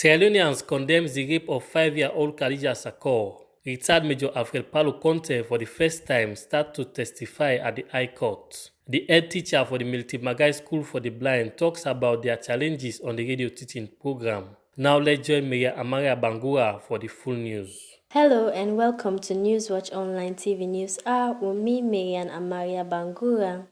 Sierra Leoneans condemns the rape of 5-year-old Khadija Sakor. Retired Major Alfred Palo Conte for the first time start to testify at the High Court. The head teacher for the Military Magai School for the Blind talks about their challenges on the radio teaching program. Now let's join Maria Amaria Bangura for the full news. Hello and welcome to Newswatch Online TV News Hour with me, Marian Amaria Bangura.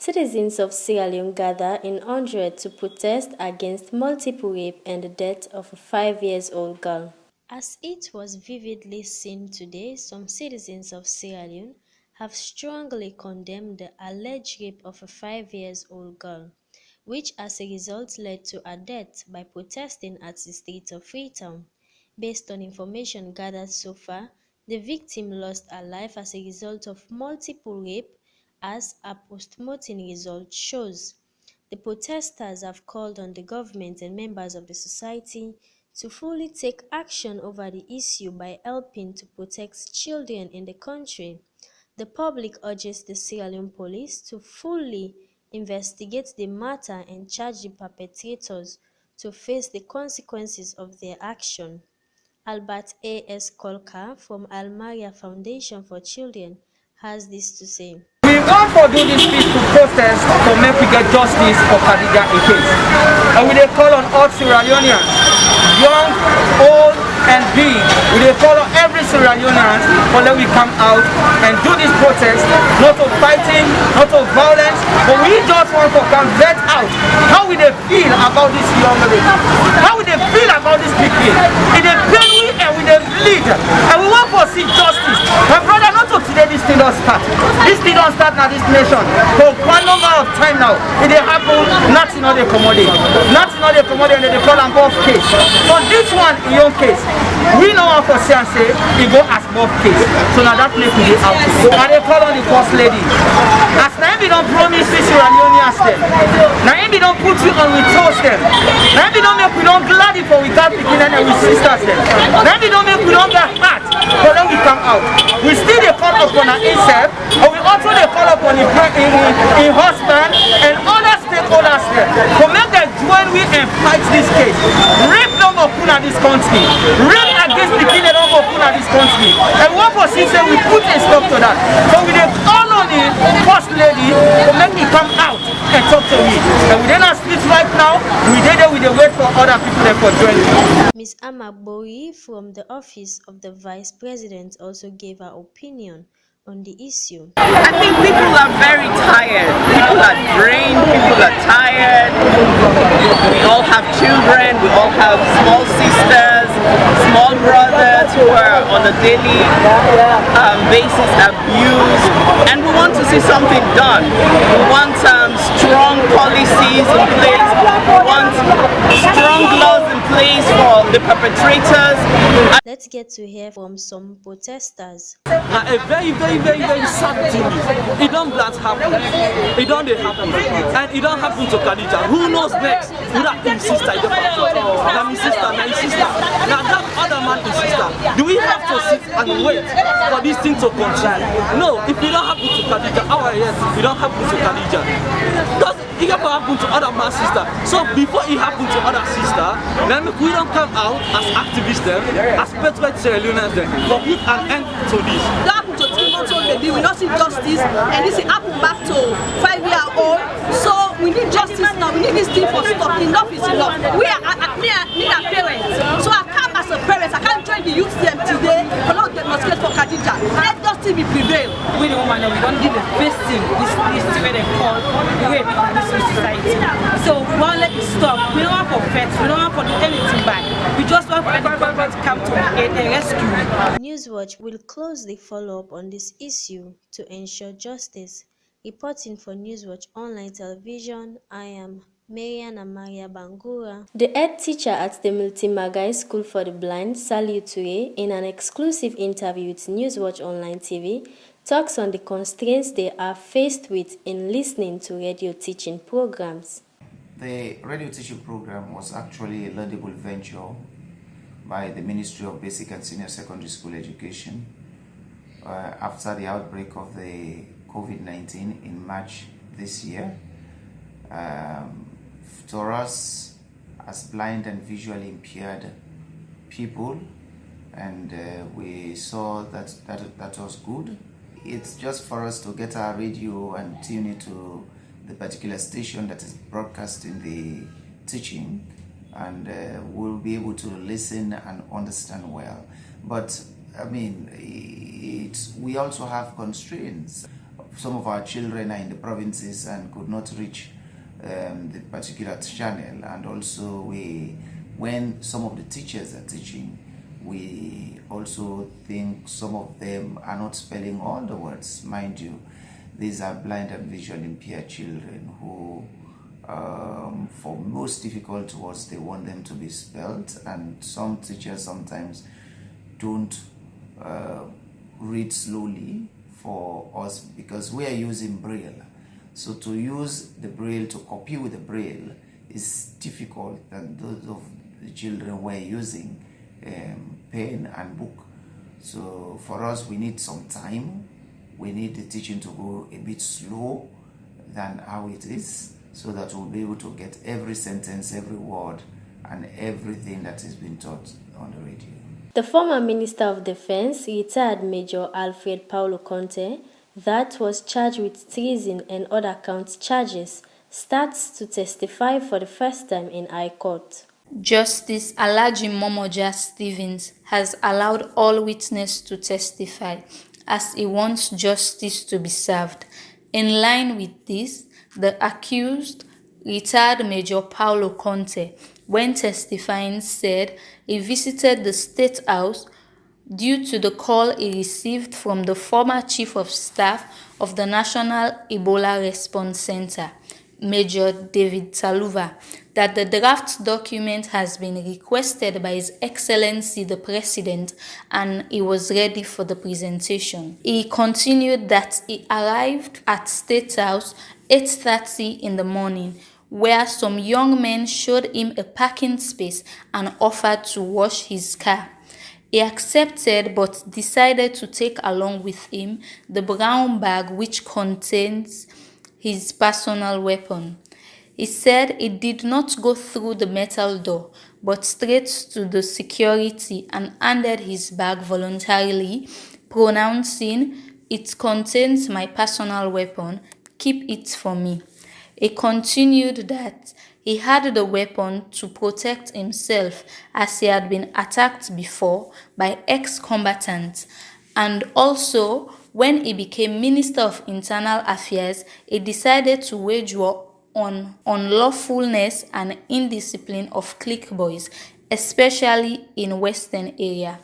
Citizens of Sierra Leone gather in hundreds to protest against multiple rape and the death of a 5-year-old girl. As it was vividly seen today, some citizens of Sierra Leone have strongly condemned the alleged rape of a 5-year-old girl, which as a result led to her death by protesting at the State of Freetown. Based on information gathered so far, the victim lost her life as a result of multiple rape, as a post-mortem result shows. The protesters have called on the government and members of the society to fully take action over the issue by helping to protect children in the country. The public urges the Sierra Leone police to fully investigate the matter and charge the perpetrators to face the consequences of their action. Albert A.S. Kolka from Almaria Foundation for Children has this to say. We want to do this peaceful protest to make we get justice for Khadija in case. And we dey call on all Sierra Leoneans, young, old, and big. We dey call on every Sierra Leonean for let we come out and do this protest, not of fighting, not of violence, but we just want to come vet out how we dey feel about this young lady, how we dey feel about this people. It dey pain we and we dey bleed, and we want to see justice. My brother, not to today this thing don't start. This thing don't start now this nation. For one number of time now, it dey happen, nothing on the commodity. Nothing on the commodity and they call am both case. For this one, in your case, we know how for say and say, it go as both case. So now that make we dey out. And they call on the first lady. As now we don't promise this Sierra Leoneans them. Now we don't put you on with toast them. Now we don't make we don't glad it for we can't begin and we sisters them. Now we don't make we don't get hurt for them we come out. We still dey call upon our himself, and we also dey call upon in husband and other stakeholders there to make them join we and fight this case. Rape no go put in this country. Rape against the king no go put in this country. And one person say we put a stop to that. So we dey call on the first lady to make me come out and talk to me. And we dey on street right now. We dey there, we dey wait for other people there for joining. Ms. Amabori from the office of the Vice President also gave her opinion on the issue. I think people are very tired. People are drained. People are tired. We all have children. We all have small sisters, small brothers who are on a daily basis abused. And we want to see something done. We want strong policies in place. We want strong laws in place for the perpetrators. Let's get to hear from some protesters. A very sad thing is, it don't blast happen. It don't happen. And it don't happen to Khadija. Who knows next? Would that be sister? Now my sister. Now that other man is sister. Do we have to sit and wait for this thing to continue? No, if it don't happen to Khadija, our yes, it don't happen to Khadija. Does it ever happen to other man's sister? So before it happened to other sister, then we don't come out as activists them, as patriot Sierra Leoneans them, but put an end to this. That happened to 3-month-old baby, we don't see justice, and this happened back to 5-year-old. So we need justice now. We need this thing for stop. Enough is enough. We are parents, so I come as a parent. I can't join the youth team today for not demonstrate for Khadija. Let justice be prevail. We the woman, we don't give the first thing. This is where they call rape in this society. So we won't let it stop. We don't want for pets. We don't want for anything back. We just want for the government to come to aid and rescue. Newswatch will closely follow up on this issue to ensure justice. Reporting for Newswatch Online Television, I am Marian Amaria Bangura. The head teacher at the Military Magai School for the Blind, Saliu Ture, in an exclusive interview with Newswatch Online TV, talks on the constraints they are faced with in listening to radio teaching programs. The radio teaching program was actually a laudable venture by the Ministry of Basic and Senior Secondary School Education after the outbreak of the COVID-19 in March this year. To us, as blind and visually impaired people, and we saw that was good. It's just for us to get our radio and tune it to the particular station that is broadcasting the teaching, and we'll be able to listen and understand well. But I mean, we also have constraints. Some of our children are in the provinces and could not reach the particular channel, and also when some of the teachers are teaching, we also think some of them are not spelling all the words. Mind you, these are blind and visually impaired children who, for most difficult words, they want them to be spelled, and some teachers sometimes don't read slowly for us because we are using Braille. So to use the Braille, to copy with the Braille is difficult, and those of the children were using pen and book. So for us, we need some time. We need the teaching to go a bit slow than how it is, so that we'll be able to get every sentence, every word, and everything that is being taught on the radio. The former Minister of Defense, retired Major Alfred Paulo Conte, that was charged with treason and other count charges, starts to testify for the first time in High Court. Justice Alhaji Momoja Stevens has allowed all witnesses to testify as he wants justice to be served. In line with this, the accused, retired Major Paulo Conte, when testifying said he visited the State House due to the call he received from the former Chief of Staff of the National Ebola Response Center, Major David Taluva, that the draft document has been requested by His Excellency the President and he was ready for the presentation. He continued that he arrived at State House 8:30 in the morning, where some young men showed him a parking space and offered to wash his car. He accepted but decided to take along with him the brown bag which contains his personal weapon. He said he did not go through the metal door but straight to the security and handed his bag voluntarily, pronouncing, "It contains my personal weapon, keep it for me." He continued that he had the weapon to protect himself as he had been attacked before by ex-combatants, and also when he became Minister of Internal Affairs, he decided to wage war on unlawfulness and indiscipline of clique boys, especially in Western area.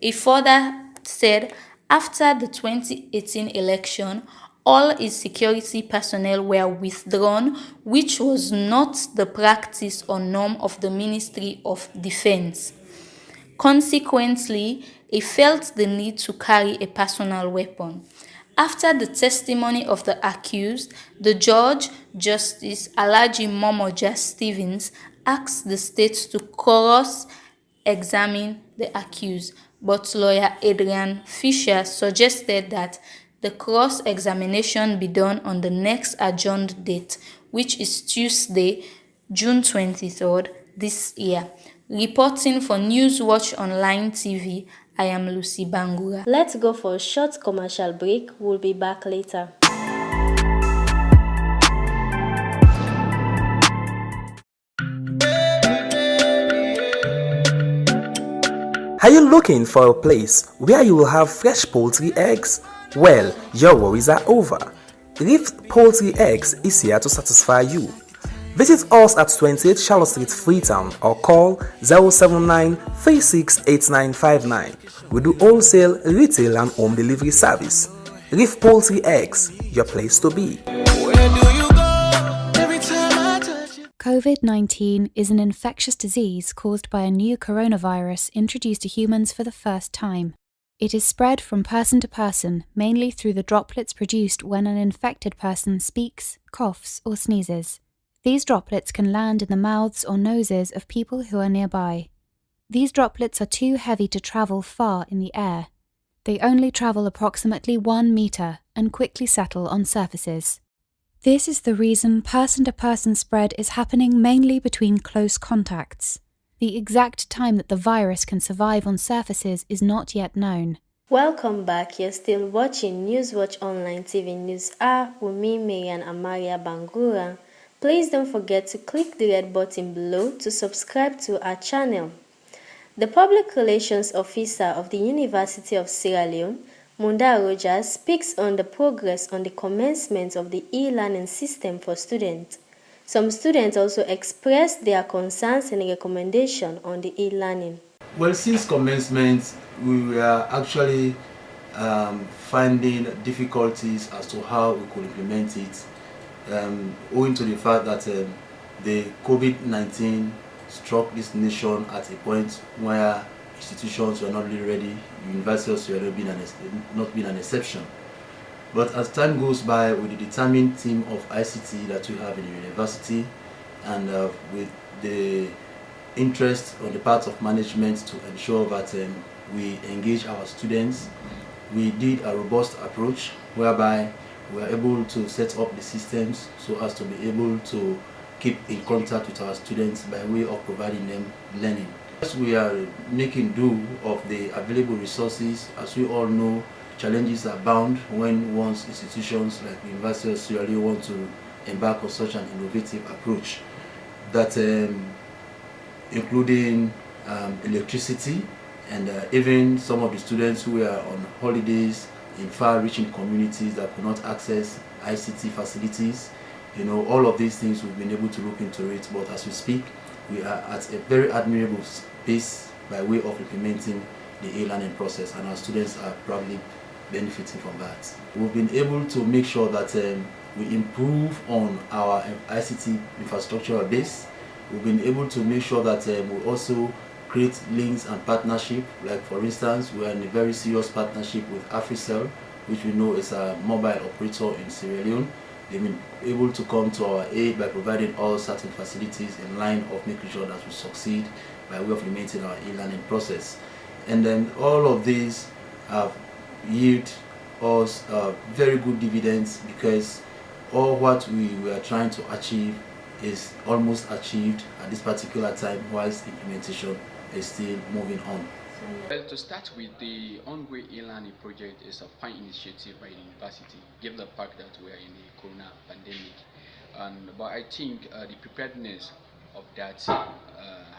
He further said after the 2018 election, all his security personnel were withdrawn, which was not the practice or norm of the Ministry of Defense. Consequently, he felt the need to carry a personal weapon. After the testimony of the accused, the judge, Justice Alhaji Momoja Stevens, asked the state to cross-examine the accused, but lawyer Adrian Fisher suggested that the cross-examination be done on the next adjourned date, which is Tuesday, June 23rd this year. Reporting for Newswatch Online TV, I am Lucy Bangura. Let's go for a short commercial break. We'll be back later. Are you looking for a place where you will have fresh poultry eggs? Well, your worries are over. Reef Poultry Eggs is here to satisfy you. Visit us at 28 Charlotte Street, Freetown, or call 079-368959. We do wholesale, retail and home delivery service. Reef Poultry Eggs, your place to be. COVID-19 is an infectious disease caused by a new coronavirus introduced to humans for the first time. It is spread from person to person, mainly through the droplets produced when an infected person speaks, coughs, or sneezes. These droplets can land in the mouths or noses of people who are nearby. These droplets are too heavy to travel far in the air. They only travel approximately 1 meter and quickly settle on surfaces. This is the reason person-to-person spread is happening mainly between close contacts. The exact time that the virus can survive on surfaces is not yet known. Welcome back. You're still watching Newswatch Online TV News Hour with me, Marian Amaria Bangura. Please don't forget to click the red button below to subscribe to our channel. The Public Relations Officer of the University of Sierra Leone, Munda Rogers, speaks on the progress on the commencement of the e-learning system for students. Some students also expressed their concerns and recommendations on the e-learning. Well, since commencement, we were actually finding difficulties as to how we could implement it, owing to the fact that the COVID-19 struck this nation at a point where institutions were not really ready. Universities were not being an exception. But as time goes by, with the determined team of ICT that we have in the university, and with the interest on the part of management to ensure that we engage our students, we did a robust approach whereby we are able to set up the systems so as to be able to keep in contact with our students by way of providing them learning. As we are making do of the available resources, as we all know, challenges are bound when once institutions like the University of Sierra Leone want to embark on such an innovative approach that including electricity, and even some of the students who were on holidays in far-reaching communities that could not access ICT facilities. You know, all of these things we've been able to look into it, but as we speak, we are at a very admirable pace by way of implementing the e-learning process, and our students are probably benefiting from that. We've been able to make sure that we improve on our ICT infrastructure base. We've been able to make sure that we also create links and partnership. Like for instance, we are in a very serious partnership with Africell, which we know is a mobile operator in Sierra Leone. They've been able to come to our aid by providing all certain facilities in line of making sure that we succeed by way of implementing our e-learning process. And then all of these have yield us very good dividends, because all what we were trying to achieve is almost achieved at this particular time, whilst implementation is still moving on. Well, to start with, the ongoing e-learning project is a fine initiative by the university, given the fact that we are in the corona pandemic. But I think the preparedness of that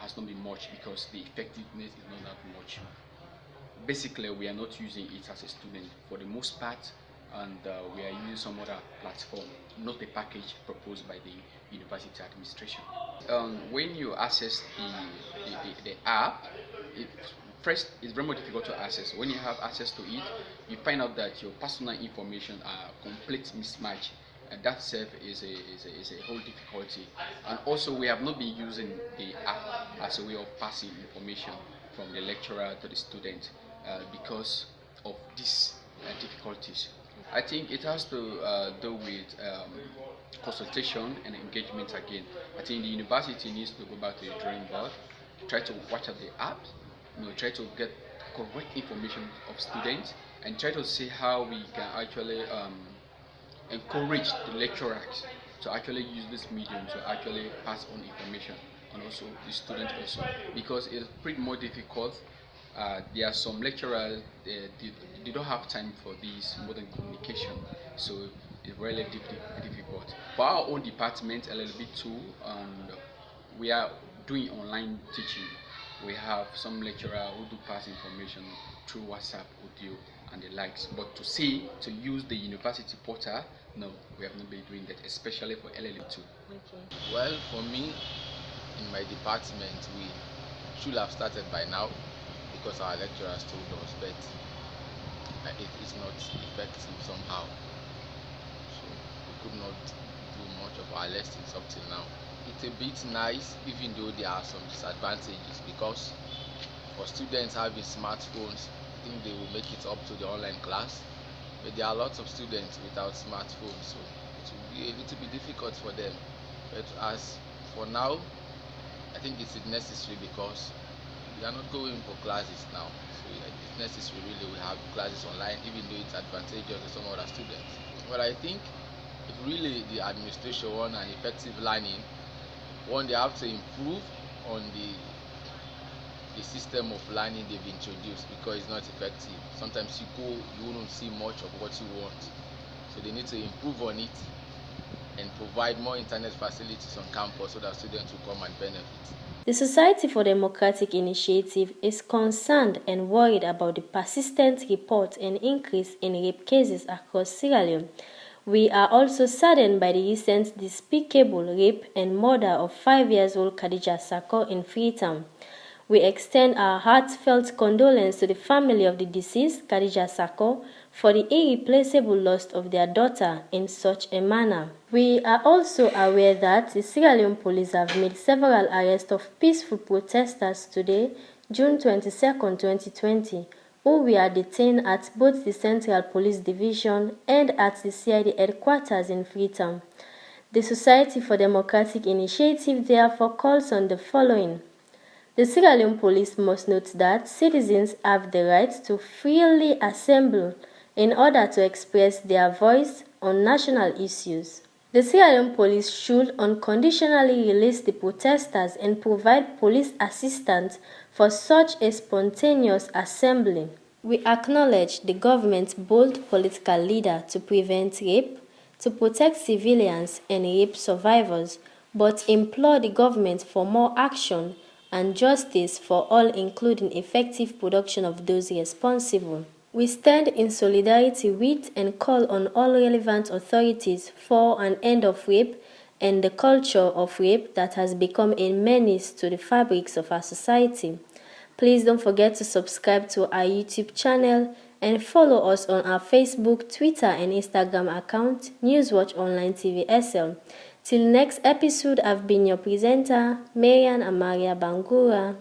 has not been much, because the effectiveness is not that much. Basically, we are not using it as a student for the most part, and we are using some other platform, not the package proposed by the university administration. When you access the app, first it's very much difficult to access. When you have access to it, you find out that your personal information are complete mismatch, and that itself is a whole difficulty. And also, we have not been using the app as a way of passing information from the lecturer to the student because of these difficulties. I think it has to do with consultation and engagement again. I think the university needs to go back to the drawing board, try to watch out the app, try to get correct information of students, and try to see how we can actually encourage the lecturers to actually use this medium to actually pass on information, and also the students also, because it's pretty more difficult. There are some lecturers, they don't have time for this modern communication, so it's really difficult. For our own department, LLB 2, and we are doing online teaching. We have some lecturers who do pass information through WhatsApp, audio, and the likes. But to use the university portal, no, we have not been doing that, especially for LLB 2. Okay. Well, for me, in my department, we should have started by now, because our lecturers told us, but it is not effective somehow, so we could not do much of our lessons up till now. It's a bit nice, even though there are some disadvantages, because for students having smartphones, I think they will make it up to the online class, but there are lots of students without smartphones, so it will be a little bit difficult for them. But as for now, I think it's necessary, because we are not going for classes now, so it's necessary really we have classes online, even though it's advantageous to some other students. But I think if really the administration want an effective learning, one, they have to improve on the system of learning they've introduced, because it's not effective. Sometimes you go, you won't see much of what you want. So they need to improve on it and provide more internet facilities on campus so that students will come and benefit. The Society for Democratic Initiative is concerned and worried about the persistent report and increase in rape cases across Sierra Leone. We are also saddened by the recent despicable rape and murder of 5-year-old Khadija Sako in Freetown. We extend our heartfelt condolence to the family of the deceased, Khadija Sako, for the irreplaceable loss of their daughter in such a manner. We are also aware that the Sierra Leone police have made several arrests of peaceful protesters today, June 22, 2020, who were detained at both the Central Police Division and at the CID headquarters in Freetown. The Society for Democratic Initiative therefore calls on the following. The Sierra Leone police must note that citizens have the right to freely assemble in order to express their voice on national issues. The Sierra Leone police should unconditionally release the protesters and provide police assistance for such a spontaneous assembly. We acknowledge the government's bold political leader to prevent rape, to protect civilians and rape survivors, but implore the government for more action and justice for all, including effective production of those responsible. We stand in solidarity with and call on all relevant authorities for an end of rape and the culture of rape that has become a menace to the fabrics of our society. Please don't forget to subscribe to our YouTube channel and follow us on our Facebook, Twitter, and Instagram account, Newswatch Online TV SL. Till next episode, I've been your presenter, Marian Amaria Bangura.